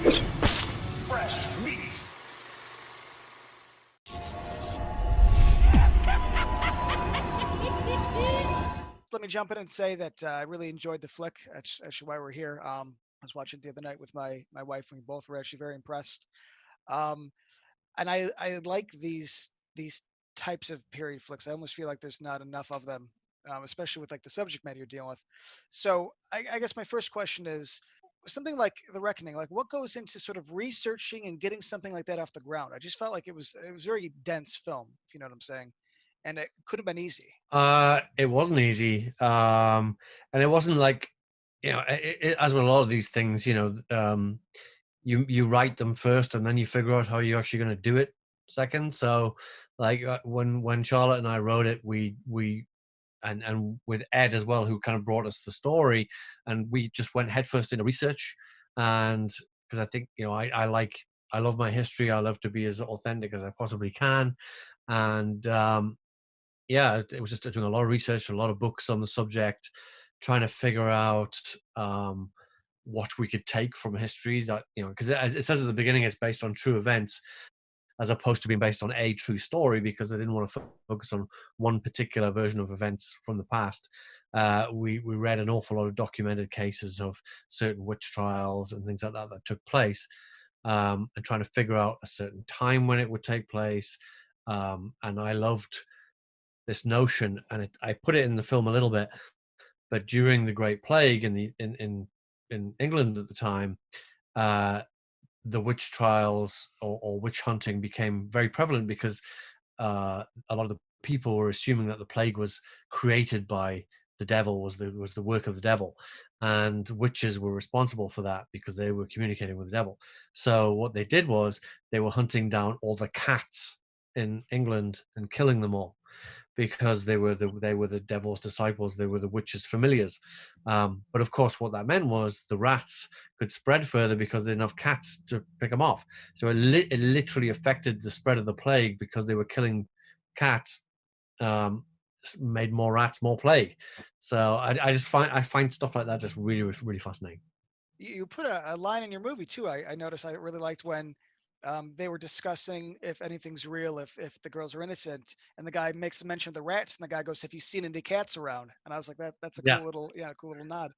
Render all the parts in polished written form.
Fresh meat. Let me jump in and say that I really enjoyed the flick. That's actually why we're here. I was watching it the other night with my wife, and we both were actually very impressed. Um, and I like these types of period flicks. I almost feel like there's not enough of them, especially with like the subject matter you're dealing with. So I guess my first question is something like The Reckoning. Like, what goes into sort of researching and getting something like that off the ground? I just felt like it was very dense film, if you know what I'm saying, and it could have been easy. It wasn't easy, and it wasn't like, as with a lot of these things, you write them first, and then you figure out how you're actually going to do it second. So, like when Charlotte and I wrote it, we and with Ed as well, who kind of brought us the story, and we just went headfirst into research, and because I think I love my history, I love to be as authentic as I possibly can, and yeah, it was just doing a lot of research, a lot of books on the subject, trying to figure out what we could take from history. That because it says at the beginning it's based on true events, as opposed to being based on a true story, because I didn't want to focus on one particular version of events from the past. We read an awful lot of documented cases of certain witch trials and things like that that took place, and trying to figure out a certain time when it would take place. And I loved this notion, and I put it in the film a little bit, but during the Great Plague in England at the time, uh, the witch trials or witch hunting became very prevalent because a lot of the people were assuming that the plague was created by the devil, was the work of the devil, and witches were responsible for that because they were communicating with the devil. So what they did was they were hunting down all the cats in England and killing them all because they were the devil's disciples. They were the witches' familiars. But of course, what that meant was the rats could spread further because they didn't have cats to pick them off. So it literally affected the spread of the plague because they were killing cats. Um, Made more rats, more plague. So I find stuff like that just really really fascinating. You put a line in your movie too. I noticed I really liked when they were discussing if anything's real, if the girls are innocent, and the guy makes a mention of the rats, and the guy goes, "Have you seen any cats around?" And I was like, that's a Yeah, cool little cool little nod.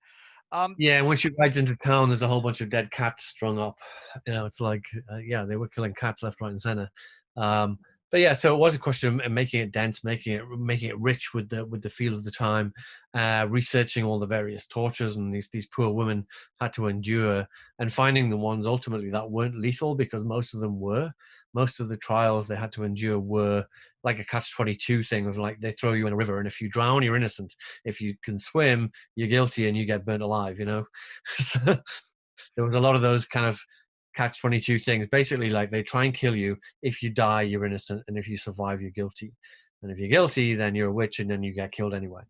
Um, yeah. Once you ride into town, there's a whole bunch of dead cats strung up. It's like, yeah, they were killing cats left, right, and center. Um, but yeah, so it was a question of making it dense, making it rich with the feel of the time, researching all the various tortures and these poor women had to endure, and finding the ones ultimately that weren't lethal, because most of them were. Most of the trials they had to endure were like a catch-22 thing of like they throw you in a river, and if you drown, you're innocent. If you can swim, you're guilty and you get burnt alive. So there was a lot of those kind of catch-22 things. Basically, like they try and kill you. If you die, you're innocent, and if you survive, you're guilty. And if you're guilty, then you're a witch, and then you get killed anyway.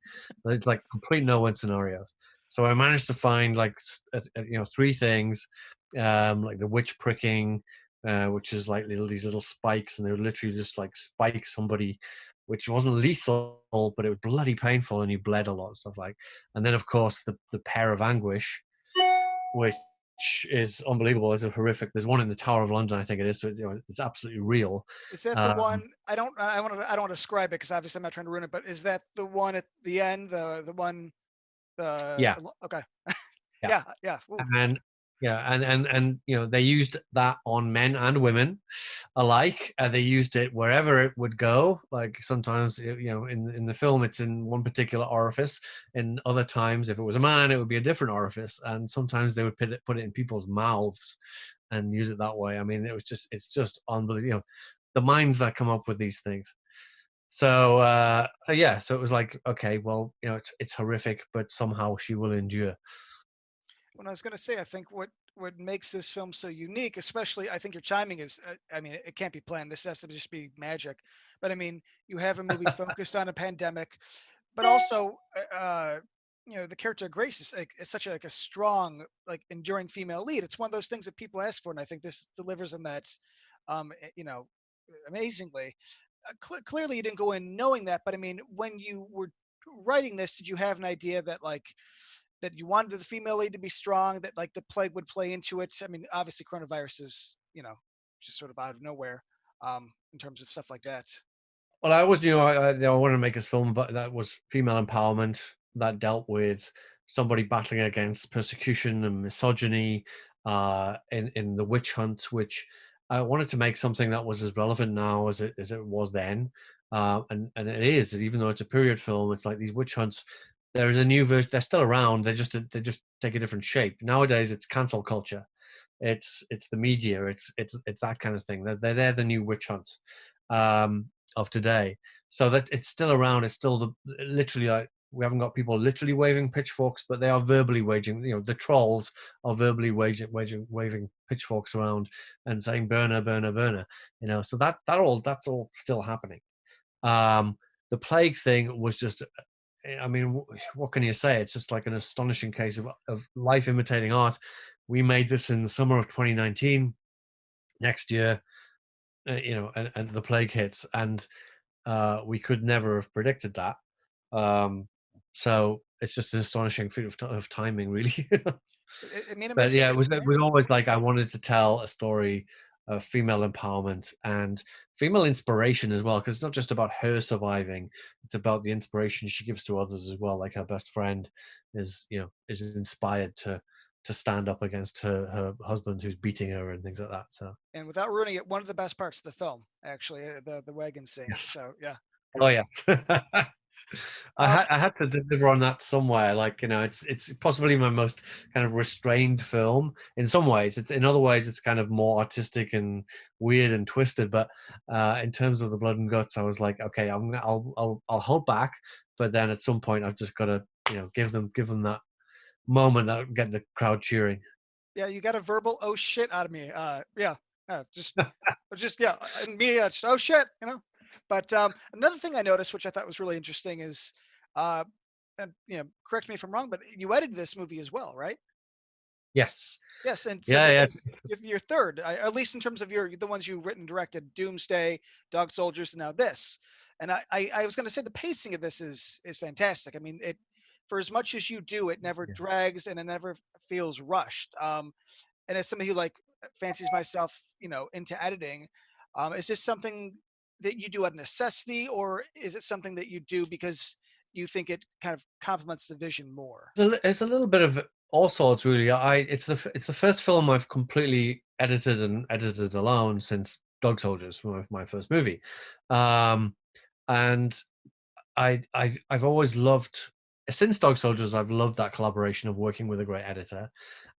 It's like complete no-win scenarios. So I managed to find like three things, like the witch pricking, which is like these little spikes, and they would literally just like spike somebody, which wasn't lethal, but it was bloody painful, and you bled a lot and stuff like. And then of course the pair of anguish, which is unbelievable. It's a horrific. There's one in the Tower of London, I think it is. So it's absolutely real. is that the Um, one? I don't want to describe it because obviously I'm not trying to ruin it. But is that the one at the end? The one yeah, okay. yeah. Yeah, yeah. Ooh. And yeah, and they used that on men and women alike. They used it wherever it would go. Like sometimes, in the film, it's in one particular orifice. In other times, if it was a man, it would be a different orifice. And sometimes they would put it in people's mouths and use it that way. I mean, it's just unbelievable. The minds that come up with these things. So yeah, so it was like, okay, well, it's horrific, but somehow she will endure. When I was going to say, I think what makes this film so unique, especially, I think your timing is, I mean, it can't be planned. This has to just be magic. But I mean, you have a movie focused on a pandemic, but also, the character of Grace is such a strong, like enduring female lead. It's one of those things that people ask for, and I think this delivers on that, amazingly. Clearly, you didn't go in knowing that, but I mean, when you were writing this, did you have an idea that like that you wanted the female lead to be strong, that like the plague would play into it? I mean, obviously coronavirus is, just sort of out of nowhere, in terms of stuff like that. Well, I always knew I wanted to make a film, but that was female empowerment that dealt with somebody battling against persecution and misogyny in the witch hunt, which I wanted to make something that was as relevant now as it was then, and it is, even though it's a period film. It's like these witch hunts. There is a new version. They're still around. They just take a different shape nowadays. It's cancel culture. It's the media. It's that kind of thing. They're the new witch hunts of today. So that it's still around. It's still literally like we haven't got people literally waving pitchforks, but they are verbally waging. The trolls are verbally waving pitchforks around and saying "burner, burner, burner." So that's all still happening. Um, the plague thing was just. I mean, what can you say? It's just like an astonishing case of life imitating art. We made this in the summer of 2019. Next year, and the plague hits, and we could never have predicted that. Um, so it's just an astonishing feat of timing, really. I mean, it But makes it. yeah, it Yeah. was always like I wanted to tell a story of female empowerment and female inspiration as well, because it's not just about her surviving; it's about the inspiration she gives to others as well. Like her best friend is inspired to stand up against her husband who's beating her and things like that. So And without ruining it, one of the best parts of the film, actually, the wagon scene. yes. So yeah. Oh yeah. Um, I had to deliver on that somewhere. Like, it's possibly my most kind of restrained film in some ways. It's in other ways it's kind of more artistic and weird and twisted. But in terms of the blood and guts, I was like, okay, I'll hold back, but then at some point I've just got to give them that moment that get the crowd cheering. yeah, you got a verbal "oh shit" out of me. Yeah, just yeah, and me, just, oh shit, But another thing I noticed, which I thought was really interesting, is, uh, and correct me if I'm wrong, but you edited this movie as well, right? Yes. Yes, and so Yeah, this yeah. is your third, at least in terms of the ones you've written and directed: Doomsday, Dog Soldiers, and now this. And I was going to say the pacing of this is fantastic. I mean, it for as much as you do, it never Yeah. drags and it never feels rushed. And as somebody who like fancies myself, into editing, is this something that you do out of necessity, or is it something that you do because you think it kind of complements the vision more? It's a little bit of all sorts, really. It's the first film I've completely edited alone since Dog Soldiers, my first movie, um, and I've always loved since Dog Soldiers. I've loved that collaboration of working with a great editor,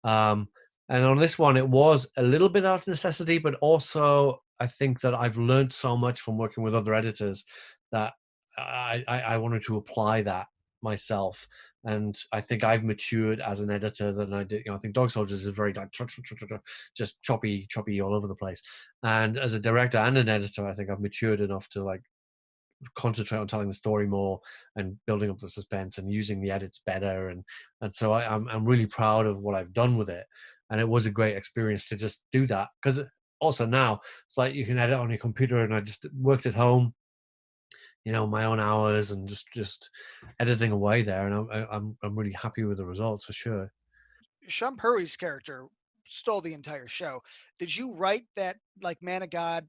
um, and on this one, it was a little bit out of necessity, but also I think that I've learned so much from working with other editors that I wanted to apply that myself. And I think I've matured as an editor than I did. I think Dog Soldiers is very like just choppy all over the place. And as a director and an editor, I think I've matured enough to like concentrate on telling the story more and building up the suspense and using the edits better. And so I'm really proud of what I've done with it. And it was a great experience to just do that because also now it's like you can edit on your computer, and I just worked at home, my own hours, and just editing away there, and I'm really happy with the results for sure. Sean Purry's character stole the entire show. Did you write that like man of God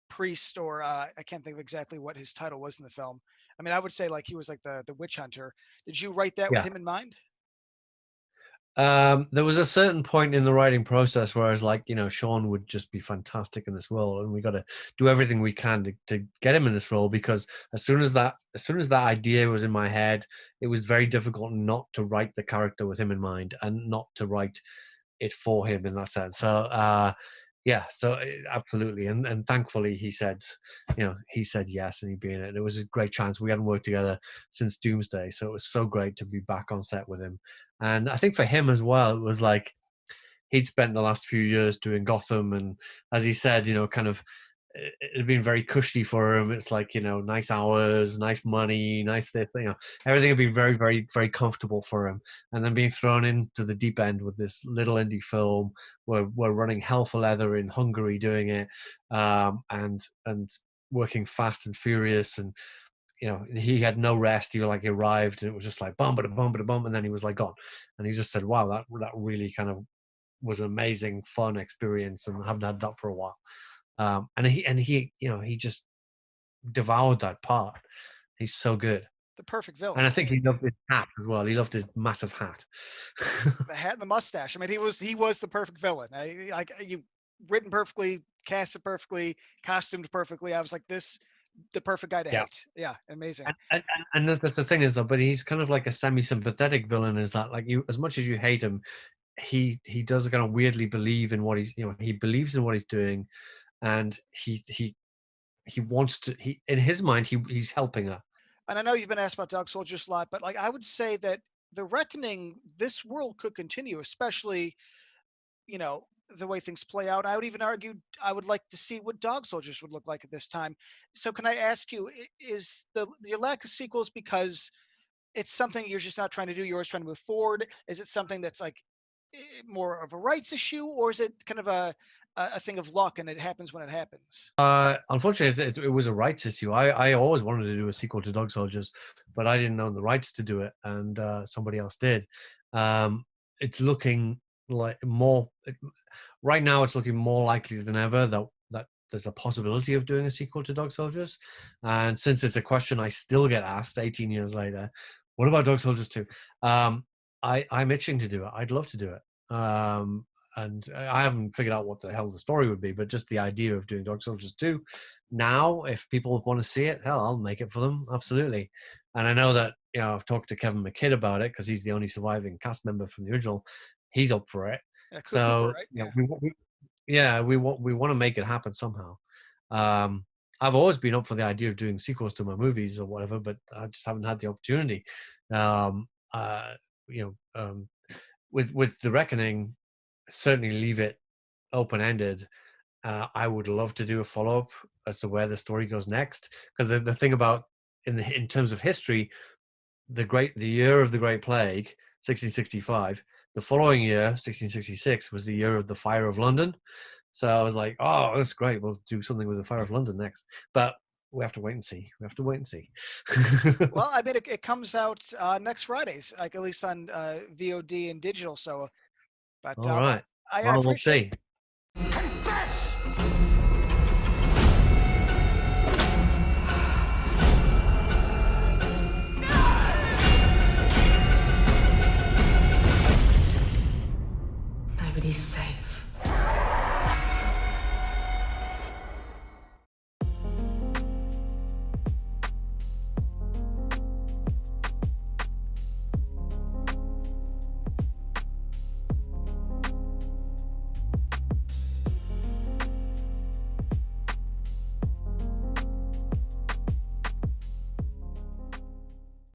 priest, or I can't think of exactly what his title was in the film. I mean, I would say like he was like the witch hunter. Did you write that with Yeah. him in mind? There was a certain point in the writing process where I was like, Sean would just be fantastic in this role, and we got to do everything we can to get him in this role, because as soon as that idea was in my head, it was very difficult not to write the character with him in mind and not to write it for him in that sense. So yeah, so absolutely, and thankfully he said yes, and he'd be in it. And it was a great chance. We hadn't worked together since Doomsday, so it was so great to be back on set with him. And I think for him as well, it was like he'd spent the last few years doing Gotham, and as he said, kind of it had been very cushy for him. It's like, nice hours, nice money, nice this, everything had been very, very, very comfortable for him. And then being thrown into the deep end with this little indie film, where we're running hell for leather in Hungary doing it, and working fast and furious, and you know, he had no rest. He like arrived and it was just like bum, but bum, but bum, and then he was like gone. And he just said, "Wow, that really kind of was an amazing, fun experience, and I haven't had that for a while." And he, you know, he just devoured that part. He's so good. The perfect And villain. I think he loved his hat as well. He loved his massive hat. The hat and the mustache. I mean, he was the perfect villain. Like you written perfectly, casted perfectly, costumed perfectly. I was like, this the perfect guy to Yeah. hate. Yeah, amazing. And that's the thing is though, but he's kind of like a semi-sympathetic villain. Is that like, you, as much as you hate him, he does kind of weirdly believe in what he's, you know, he believes in what he's doing, and he wants to, he, in his mind, he's helping her. And I know you've been asked about Dog Soldiers a lot, but like I would say that the Reckoning, this world could continue, especially the way things play out. I would even argue I would like to see what Dog Soldiers would look like at this time. So can I ask you, is your lack of sequels because it's something you're just not trying to do? You're always trying to move forward. Is it something that's like more of a rights issue, or is it kind of a thing of luck and it happens when it happens? Unfortunately, it was a rights issue. I always wanted to do a sequel to Dog Soldiers, but I didn't own the rights to do it, and somebody else did. It's looking like right now. It's looking more likely than ever that there's a possibility of doing a sequel to Dog Soldiers. And since it's a question I still get asked 18 years later, what about Dog Soldiers 2? I'm itching to do it. I'd love to do it. And I haven't figured out what the hell the story would be, but just the idea of doing Dog Soldiers 2 now, if people want to see it, hell, I'll make it for them, absolutely. And I know that, you know, I've talked to Kevin McKidd about it because he's the only surviving cast member from the original. He's up for it. Yeah, Cooper, So, right? you know, Yeah. we want to make it happen somehow. I've always been up for the idea of doing sequels to my movies or whatever, but I just haven't had the opportunity. Um, uh, you know, with The Reckoning, certainly leave it open-ended. I would love to do a follow-up as to where the story goes next, because the thing about, in terms of history, the year of the Great Plague, 1665. The following year, 1666, was the year of the Fire of London. So I was like, oh, that's great. We'll do something with the Fire of London next. But we have to wait and see. We have to wait and see. Well, I mean, it comes out next Fridays, like at least on VOD and digital. So, but All right. I Well, we'll appreciate. see. Confess! Nobody's safe.